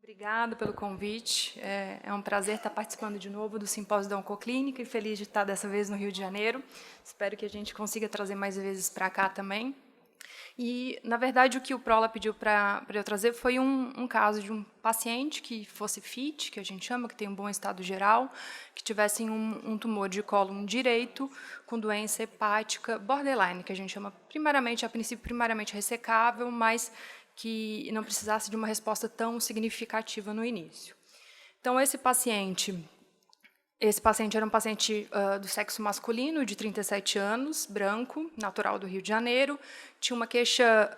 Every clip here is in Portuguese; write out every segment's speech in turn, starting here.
Obrigada pelo convite. É um prazer estar participando de novo do Simpósio da Oncoclínica e feliz de estar dessa vez no Rio de Janeiro. Espero que a gente consiga trazer mais vezes para cá também. E, na verdade, o que o Prola pediu para eu trazer foi um caso de um paciente que fosse fit, que a gente chama, que tem um bom estado geral, que tivesse um tumor de cólon direito com doença hepática borderline, que a gente chama primariamente, a princípio, primariamente ressecável, mas que não precisasse de uma resposta tão significativa no início. Então, esse paciente era um paciente do sexo masculino, de 37 anos, branco, natural do Rio de Janeiro, tinha uma queixa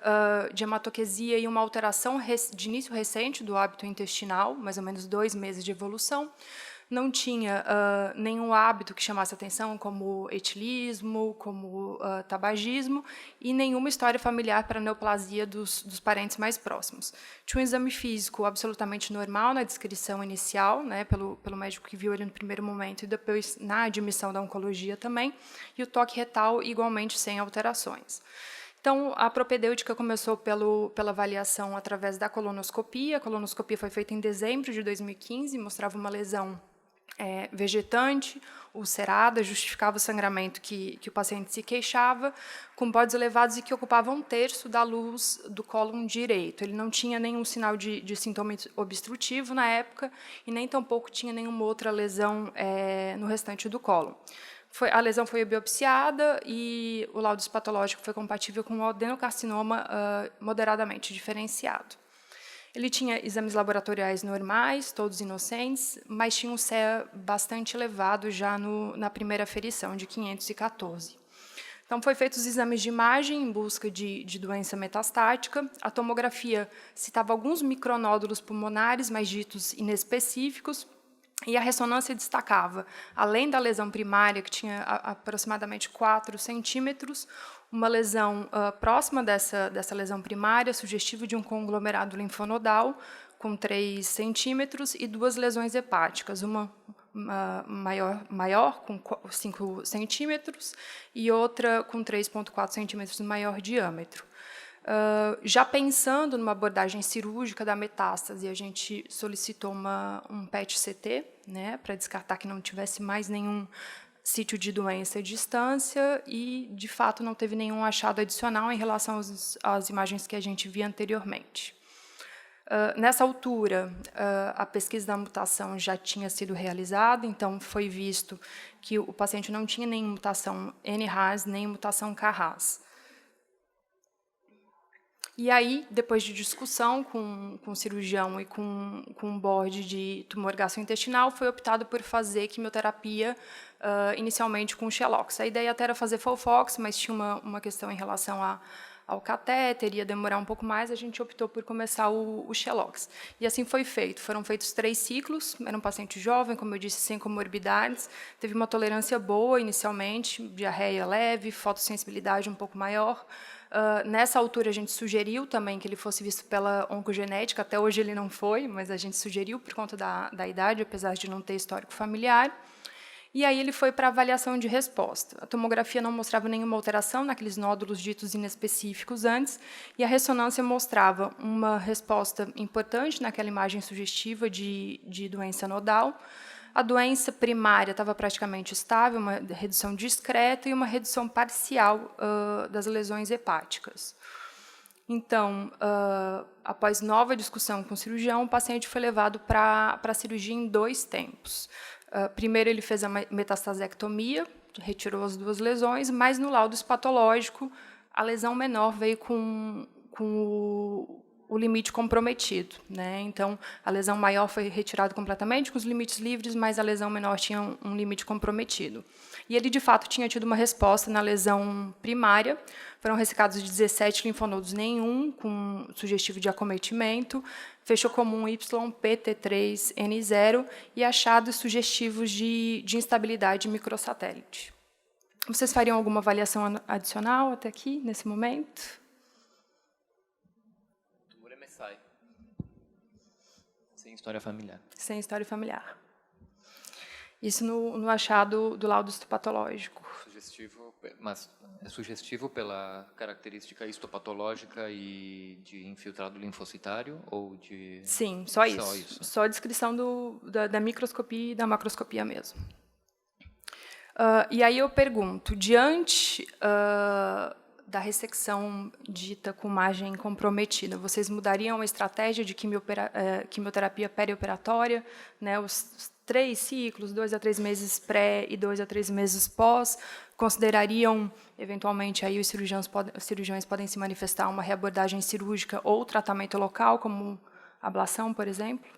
de hematoquesia e uma alteração de início recente do hábito intestinal, mais ou menos 2 meses de evolução, não tinha nenhum hábito que chamasse atenção, como etilismo, como tabagismo, e nenhuma história familiar para neoplasia dos parentes mais próximos. Tinha um exame físico absolutamente normal na descrição inicial, né, pelo médico que viu ele no primeiro momento, e depois na admissão da oncologia também, e o toque retal igualmente sem alterações. Então, a propedêutica começou pela avaliação através da colonoscopia. A colonoscopia foi feita em dezembro de 2015, mostrava uma lesão vegetante, ulcerada, justificava o sangramento que o paciente se queixava, com bordes elevados e que ocupavam 1/3 da luz do cólon direito. Ele não tinha nenhum sinal de sintoma obstrutivo na época e nem tampouco tinha nenhuma outra lesão no restante do cólon. A lesão foi biopsiada e o laudo patológico foi compatível com um adenocarcinoma moderadamente diferenciado. Ele tinha exames laboratoriais normais, todos inocentes, mas tinha um CEA bastante elevado já na primeira aferição, de 514. Então, foi feitos os exames de imagem em busca de doença metastática. A tomografia citava alguns micronódulos pulmonares, mas ditos inespecíficos, e a ressonância destacava, além da lesão primária, que tinha aproximadamente 4 centímetros, uma lesão próxima dessa lesão primária, sugestiva de um conglomerado linfonodal, com 3 centímetros, e 2 lesões hepáticas, uma maior com 5 centímetros, e outra com 3,4 centímetros de maior diâmetro. Já pensando numa abordagem cirúrgica da metástase, a gente solicitou um PET-CT, né, para descartar que não tivesse mais nenhum sítio de doença à distância e, de fato, não teve nenhum achado adicional em relação às imagens que a gente via anteriormente. Nessa altura, a pesquisa da mutação já tinha sido realizada, então foi visto que o paciente não tinha nem mutação NRAS, nem mutação KRAS. E aí, depois de discussão com o cirurgião e com um board de tumor gastrointestinal, foi optado por fazer quimioterapia inicialmente com Xelox. A ideia até era fazer Folfox, mas tinha uma questão em relação ao catéter, ia demorar um pouco mais, a gente optou por começar o Xelox. E assim foi feito. Foram feitos 3 ciclos, era um paciente jovem, como eu disse, sem comorbidades, teve uma tolerância boa inicialmente, diarreia leve, fotossensibilidade um pouco maior. Nessa altura, a gente sugeriu também que ele fosse visto pela oncogenética, até hoje ele não foi, mas a gente sugeriu por conta da idade, apesar de não ter histórico familiar. E aí ele foi para avaliação de resposta. A tomografia não mostrava nenhuma alteração naqueles nódulos ditos inespecíficos antes, e a ressonância mostrava uma resposta importante naquela imagem sugestiva de doença nodal. A doença primária estava praticamente estável, uma redução discreta e uma redução parcial das lesões hepáticas. Então, após nova discussão com o cirurgião, o paciente foi levado para a cirurgia em 2 tempos. Primeiro, ele fez a metastasectomia, retirou as 2 lesões, mas no laudo patológico, a lesão menor veio com o limite comprometido, né? Então, a lesão maior foi retirada completamente, com os limites livres, mas a lesão menor tinha um limite comprometido. E ele, de fato, tinha tido uma resposta na lesão primária. Foram ressecados 17 linfonodos, nenhum com sugestivo de acometimento, fecho comum YPT3N0 e achados sugestivos de instabilidade microsatélite. Vocês fariam alguma avaliação adicional até aqui, nesse momento? Sem história familiar. Sem história familiar. Isso no achado do laudo histopatológico. mas é sugestivo pela característica histopatológica e de infiltrado linfocitário ou de... Sim, só isso. Só a descrição da microscopia e da macroscopia mesmo. E aí eu pergunto, diante da ressecção dita com margem comprometida, vocês mudariam a estratégia de quimioterapia perioperatória, né, os 3 ciclos, 2 a 3 meses pré e 2 a 3 meses pós, considerariam, eventualmente, aí os cirurgiões podem se manifestar uma reabordagem cirúrgica ou tratamento local, como ablação, por exemplo?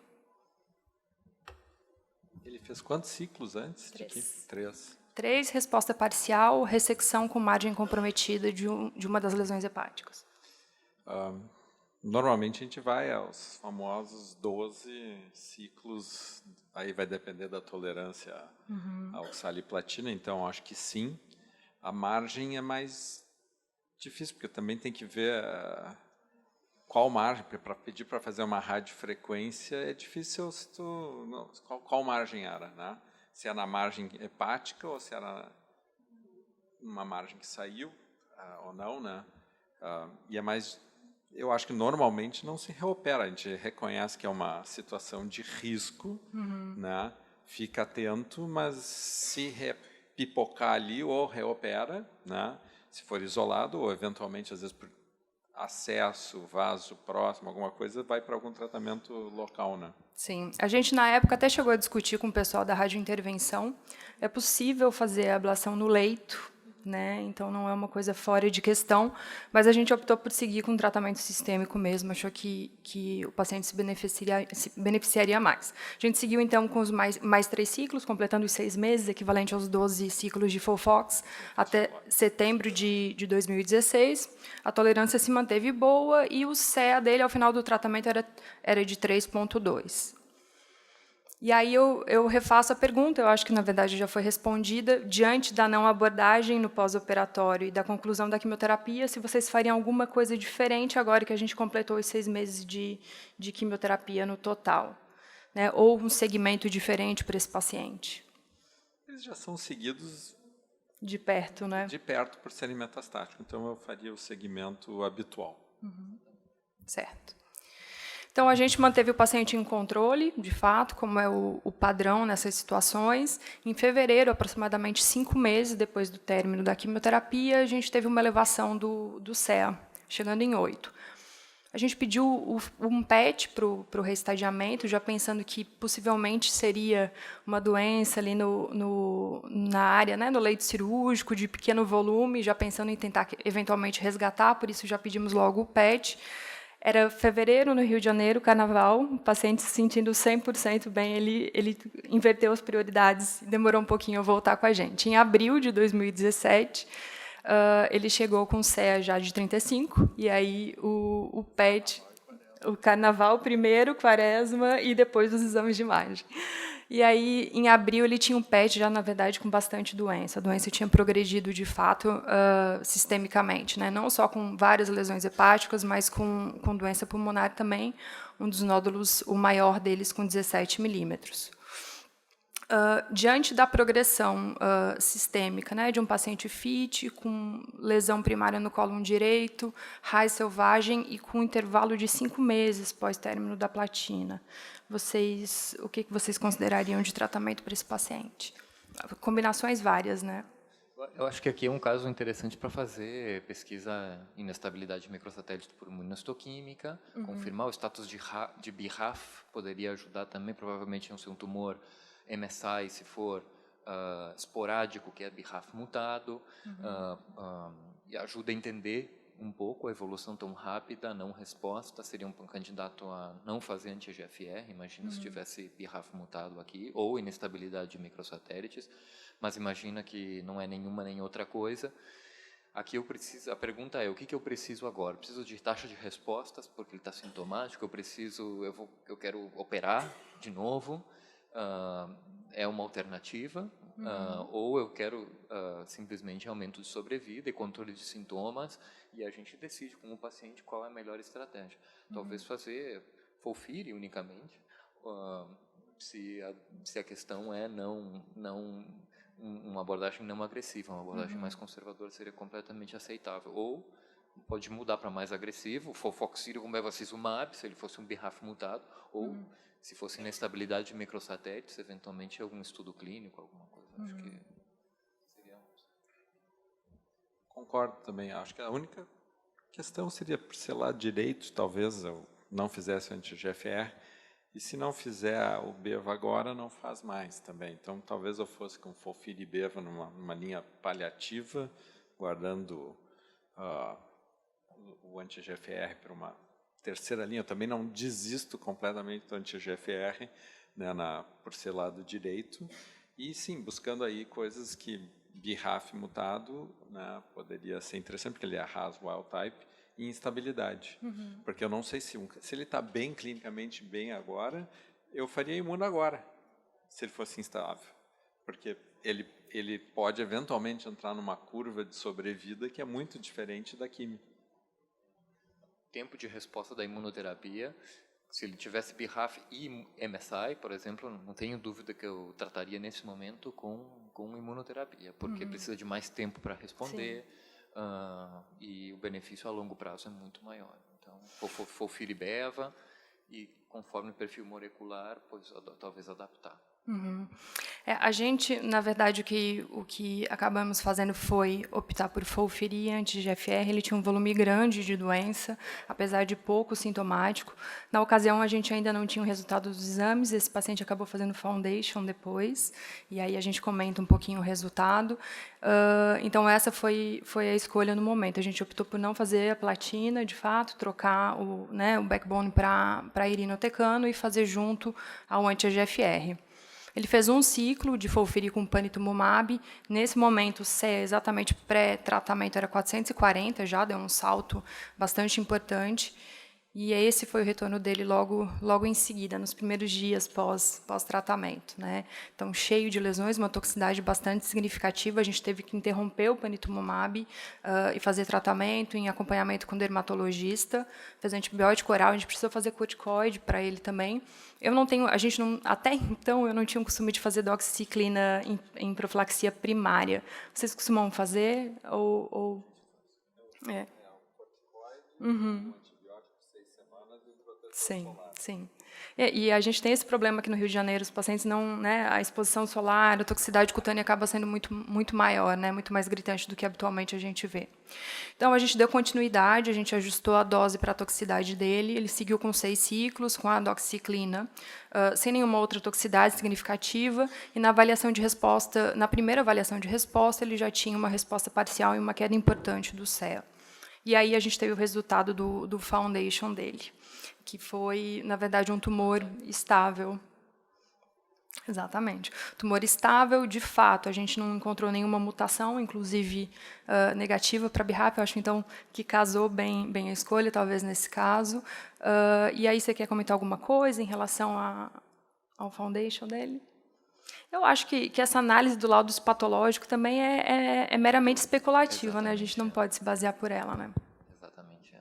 Ele fez quantos ciclos antes? 3. 3. 3, resposta parcial, ressecção com margem comprometida de uma das lesões hepáticas. Normalmente a gente vai aos famosos 12 ciclos, aí vai depender da tolerância à oxaliplatina, então acho que sim. A margem é mais difícil, porque também tem que ver qual margem, para pedir para fazer uma radiofrequência é difícil se qual margem era, né? Se é na margem hepática ou se era uma margem que saiu ou não, né? E é mais, eu acho que normalmente não se reopera, a gente reconhece que é uma situação de risco, né? Fica atento, mas se pipocar ali ou reopera, né? Se for isolado ou eventualmente às vezes por acesso, vaso próximo, alguma coisa, vai para algum tratamento local, né? Sim. A gente, na época, até chegou a discutir com o pessoal da radiointervenção. É possível fazer a ablação no leito, né? Então, não é uma coisa fora de questão, mas a gente optou por seguir com um tratamento sistêmico mesmo, achou que o paciente se beneficiaria mais. A gente seguiu, então, com os mais 3 ciclos, completando os 6 meses, equivalente aos 12 ciclos de FOLFOX, até setembro de 2016. A tolerância se manteve boa e o CEA dele, ao final do tratamento, era de 3,2. E aí eu refaço a pergunta, eu acho que, na verdade, já foi respondida, diante da não abordagem no pós-operatório e da conclusão da quimioterapia, se vocês fariam alguma coisa diferente agora que a gente completou os 6 meses de quimioterapia no total, né? Ou um segmento diferente para esse paciente? Eles já são seguidos de perto, né? De perto por serem metastáticos, então eu faria o segmento habitual. Certo. Então, a gente manteve o paciente em controle, de fato, como é o padrão nessas situações. Em fevereiro, aproximadamente 5 meses depois do término da quimioterapia, a gente teve uma elevação do CEA, chegando em 8. A gente pediu um PET para o reestadiamento, já pensando que possivelmente seria uma doença ali na área, né, no leito cirúrgico, de pequeno volume, já pensando em tentar eventualmente resgatar, por isso já pedimos logo o PET. Era fevereiro, no Rio de Janeiro, carnaval, o paciente se sentindo 100% bem, ele inverteu as prioridades e demorou um pouquinho a voltar com a gente. Em abril de 2017, ele chegou com CEA já de 35, e aí o PET, o carnaval primeiro, quaresma, e depois os exames de imagem. E aí, em abril, ele tinha um PET já, na verdade, com bastante doença. A doença tinha progredido, de fato, sistemicamente, né? Não só com várias lesões hepáticas, mas com doença pulmonar também, um dos nódulos, o maior deles, com 17 milímetros. Diante da progressão sistêmica, né, de um paciente FIT, com lesão primária no cólon direito, raiz selvagem e com intervalo de 5 meses pós-término da platina, o que vocês considerariam de tratamento para esse paciente? Combinações várias, né? Eu acho que aqui é um caso interessante para fazer pesquisa em inestabilidade microsatélite por imunistoquímica, confirmar o status de BRAF, poderia ajudar também, provavelmente, em ser um tumor MSI, se for esporádico, que é BRAF mutado, e ajuda a entender um pouco a evolução tão rápida, a não resposta, seria um candidato a não fazer anti-EGFR, imagina se tivesse BRAF mutado aqui, ou inestabilidade de microsatélites, mas imagina que não é nenhuma nem outra coisa. Aqui a pergunta é, o que eu preciso agora? Preciso de taxa de respostas, porque ele está sintomático, eu quero operar de novo, é uma alternativa, ou eu quero simplesmente aumento de sobrevida e controle de sintomas, e a gente decide com o paciente qual é a melhor estratégia. Talvez fazer FOLFIRI unicamente, se a questão é não uma abordagem não agressiva, uma abordagem mais conservadora seria completamente aceitável. Ou pode mudar para mais agressivo, fofoxírio com bevacizumab, se ele fosse um BRAF mutado, ou se fosse inestabilidade de microsatélites, eventualmente algum estudo clínico, alguma coisa. Acho que seria... Concordo também. Acho que a única questão seria, se lá direito, talvez eu não fizesse o anti-GFR, e se não fizer o beva agora, não faz mais também. Então, talvez eu fosse com FOLFIRI e beva numa linha paliativa, guardando o anti-GFR para uma terceira linha. Eu também não desisto completamente do anti-GFR, né, por ser lado direito. E, sim, buscando aí coisas que BRAF mutado, né, poderia ser interessante, porque ele é RAS wild type, e instabilidade. Porque eu não sei se ele está bem, clinicamente bem agora, eu faria imuno agora, se ele fosse instável. Porque ele pode, eventualmente, entrar numa curva de sobrevida que é muito diferente da química. Tempo de resposta da imunoterapia, se ele tivesse BRAF e MSI, por exemplo, não tenho dúvida que eu trataria nesse momento com imunoterapia, porque precisa de mais tempo para responder, e o benefício a longo prazo é muito maior. Então, FOLFIRI beva e, conforme o perfil molecular, talvez adaptar. A gente, na verdade, o que acabamos fazendo foi optar por FOLFIRI anti-GFR. Ele tinha um volume grande de doença, apesar de pouco sintomático. Na ocasião, a gente ainda não tinha o resultado dos exames. Esse paciente acabou fazendo foundation depois, e aí a gente comenta um pouquinho o resultado. Então, essa foi a escolha no momento. A gente optou por não fazer a platina, de fato, trocar o backbone para irinotecano e fazer junto ao anti-GFR. Ele fez um ciclo de FOLFIRI com panitumumab. Nesse momento, exatamente pré-tratamento, era 440, já deu um salto bastante importante. E esse foi o retorno dele logo em seguida, nos primeiros dias pós-tratamento, né? Então, cheio de lesões, uma toxicidade bastante significativa. A gente teve que interromper o panitumumab e fazer tratamento em acompanhamento com dermatologista. Fez antibiótico oral, a gente precisou fazer corticoide para ele também. Até então, eu não tinha o costume de fazer doxiciclina em profilaxia primária. Vocês costumam fazer? Sim. E a gente tem esse problema aqui no Rio de Janeiro, os pacientes não, né, a exposição solar, a toxicidade cutânea acaba sendo muito maior, né, muito mais gritante do que habitualmente a gente vê. Então, a gente deu continuidade, a gente ajustou a dose para a toxicidade dele, ele seguiu com 6 ciclos, com a doxiciclina, sem nenhuma outra toxicidade significativa, e na avaliação de resposta, na primeira avaliação de resposta, ele já tinha uma resposta parcial e uma queda importante do CEA. E aí a gente teve o resultado do foundation dele, que foi, na verdade, um tumor estável. Exatamente. Tumor estável, de fato, a gente não encontrou nenhuma mutação, inclusive negativa para BRAF. Eu acho, então, que casou bem a escolha, talvez, nesse caso. E aí, você quer comentar alguma coisa em relação ao foundation dele? Eu acho que essa análise do laudo patológico também é meramente especulativa, né? A gente não pode se basear por ela, né? Exatamente.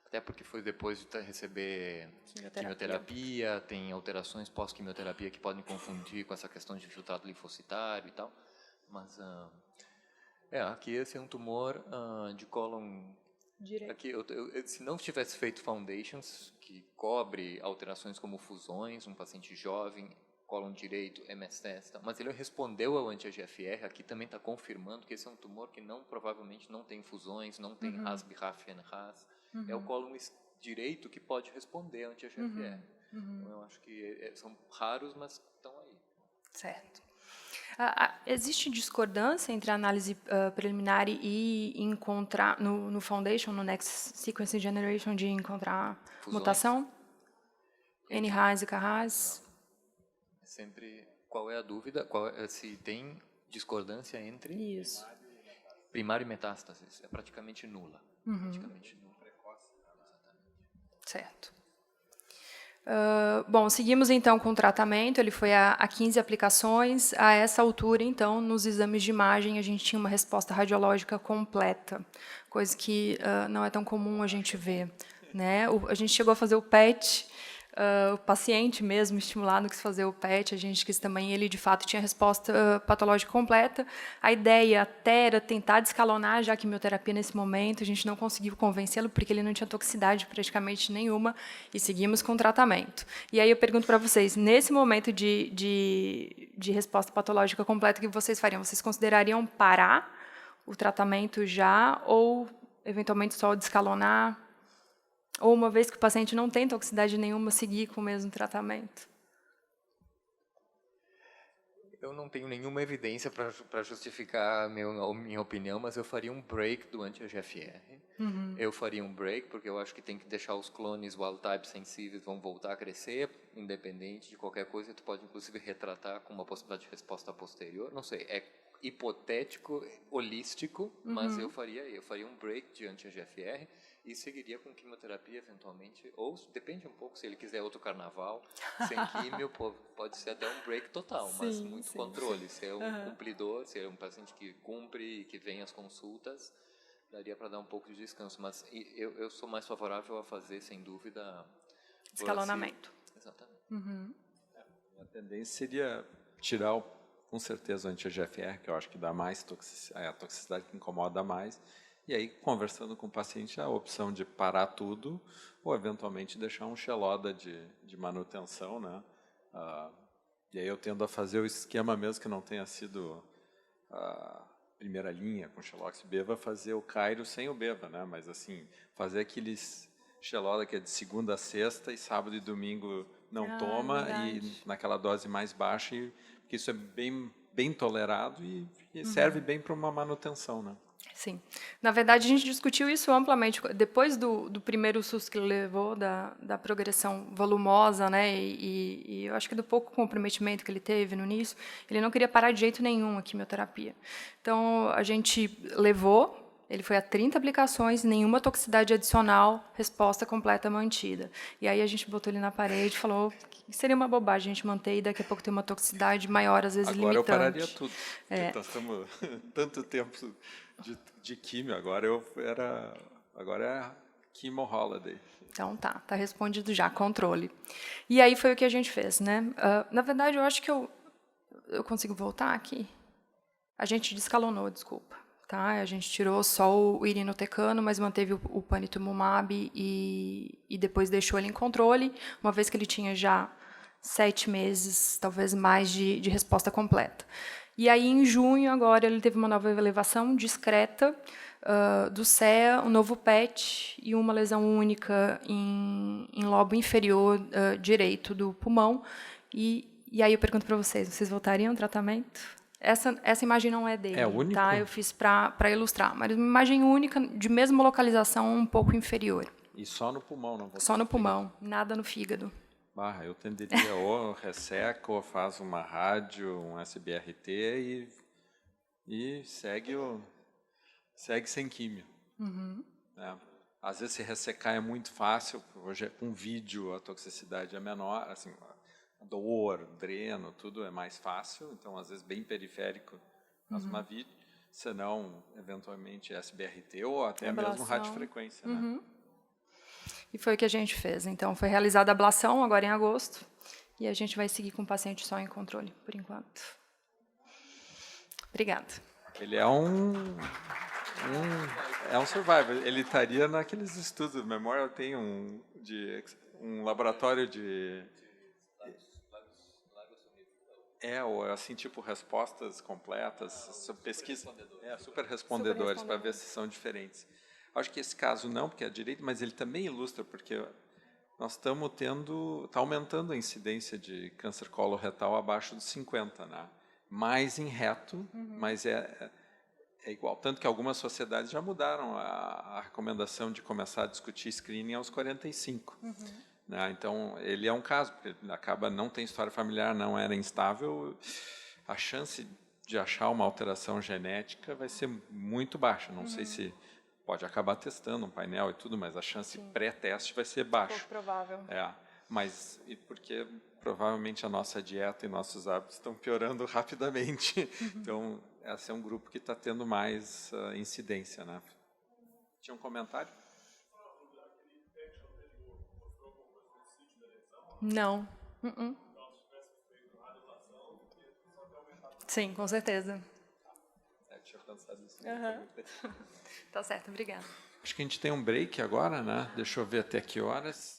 Até porque foi depois de receber quimioterapia, tem alterações pós-quimioterapia que podem confundir com essa questão de filtrado linfocitário e tal. Mas, aqui esse é um tumor de cólon... Aqui, se não tivesse feito foundations, que cobre alterações como fusões, um paciente jovem, cólon direito, MSS, mas ele respondeu ao anti-GFR, aqui também está confirmando que esse é um tumor que provavelmente não tem fusões, não tem RAS, BRAF, NRAS, é o cólon direito que pode responder ao anti-GFR. Então, eu acho que são raros, mas estão aí. Certo. Existe discordância entre a análise preliminar e encontrar, no Foundation, no Next Sequence Generation, de encontrar fusões? Mutação? NRAS e KRAS? Sempre, qual é a dúvida? Se tem discordância entre isso. Primário e metástases, é praticamente nula. Praticamente nula. Certo. Bom, seguimos então com o tratamento, ele foi a 15 aplicações. A essa altura, então, nos exames de imagem, a gente tinha uma resposta radiológica completa, coisa que não é tão comum a gente ver, né? A gente chegou a fazer o PET, O paciente mesmo estimulado quis fazer o PET, a gente quis também, ele de fato tinha resposta patológica completa. A ideia até era tentar descalonar já a quimioterapia nesse momento, a gente não conseguiu convencê-lo porque ele não tinha toxicidade praticamente nenhuma e seguimos com o tratamento. E aí eu pergunto para vocês, nesse momento de resposta patológica completa, o que vocês fariam? Vocês considerariam parar o tratamento já ou eventualmente só descalonar? Ou, uma vez que o paciente não tem toxicidade nenhuma, seguir com o mesmo tratamento? Eu não tenho nenhuma evidência para justificar a minha opinião, mas eu faria um break do anti-EGFR. Eu faria um break, porque eu acho que tem que deixar os clones wild-type sensíveis, vão voltar a crescer, independente de qualquer coisa. Tu pode, inclusive, retratar com uma possibilidade de resposta posterior. Não sei, é hipotético, holístico, mas eu faria um break de anti-EGFR e seguiria com quimioterapia eventualmente, ou depende um pouco, se ele quiser outro carnaval, sem químio, pode ser até um break total, mas muito controle. Se é um cumpridor, se é um paciente que cumpre e que vem às consultas, daria para dar um pouco de descanso, mas eu sou mais favorável a fazer, sem dúvida, Escalonamento. Exatamente. A tendência seria tirar, com certeza, o anti-EGFR, que eu acho que dá mais toxicidade, é a toxicidade que incomoda mais, e aí, conversando com o paciente, a opção de parar tudo ou, eventualmente, deixar um Xeloda de manutenção, né? E aí eu tendo a fazer o esquema mesmo que não tenha sido a primeira linha com Xelox e Beva, fazer o Cairo sem o Beva, né? Mas, assim, fazer aqueles Xeloda que é de segunda a sexta e sábado e domingo não toma, e naquela dose mais baixa, porque isso é bem tolerado e serve bem para uma manutenção, né? Sim. Na verdade, a gente discutiu isso amplamente. Depois do primeiro susto que ele levou, da progressão volumosa, né, e eu acho que do pouco comprometimento que ele teve no início, ele não queria parar de jeito nenhum a quimioterapia. Então, a gente levou, ele foi a 30 aplicações, nenhuma toxicidade adicional, resposta completa mantida. E aí a gente botou ele na parede e falou que seria uma bobagem a gente manter e daqui a pouco ter uma toxicidade maior, às vezes agora limitante. Agora eu pararia tudo, porque nós estamos tanto tempo de químio, agora é Chemo Holiday. Então tá respondido já, controle. E aí foi o que a gente fez, né? Na verdade, eu acho que eu consigo voltar aqui. A gente descalonou, desculpa. Tá? A gente tirou só o irinotecano, mas manteve o panitumumab e depois deixou ele em controle, uma vez que ele tinha já 7 meses, talvez mais, de resposta completa. E aí, em junho, agora, ele teve uma nova elevação discreta do CEA, um novo PET e uma lesão única em lobo inferior direito do pulmão. E aí eu pergunto para vocês voltariam ao tratamento? Essa imagem não é dele, único? tá? Eu fiz para ilustrar, mas uma imagem única, de mesma localização, um pouco inferior. E só no pulmão, não? Só no pulmão, nada no fígado. Eu tenderia ou resseca, ou faz uma rádio, um SBRT e segue sem químio. Às vezes, se ressecar é muito fácil, hoje com vídeo a toxicidade é menor, assim, dor, dreno, tudo é mais fácil, então, às vezes, bem periférico, faz uma vídeo, senão, eventualmente, SBRT ou até mesmo radiofrequência, né? E foi o que a gente fez. Então, foi realizada a ablação agora em agosto, e a gente vai seguir com o paciente só em controle, por enquanto. Obrigada. Ele é um survivor. Ele estaria naqueles estudos. O Memorial tem um laboratório de... ou assim, tipo, respostas completas, pesquisa, super respondedores, para ver se são diferentes. Acho que esse caso não, porque é direito, mas ele também ilustra, porque nós estamos está aumentando a incidência de câncer coloretal abaixo dos 50, né? Mais em reto, mas é igual. Tanto que algumas sociedades já mudaram a recomendação de começar a discutir screening aos 45. Né? Então, ele é um caso, porque ele não tem história familiar, não era instável, a chance de achar uma alteração genética vai ser muito baixa. Não sei se pode acabar testando um painel e tudo, mas a chance pré-teste vai ser baixa. Pouco provável. Mas porque provavelmente a nossa dieta e nossos hábitos estão piorando rapidamente. Então, esse é um grupo que está tendo mais incidência. Né? Tinha um comentário? Não. Sim, com certeza. Tinha pensado nisso. Tá certo, obrigada. Acho que a gente tem um break agora, né? Deixa eu ver até que horas.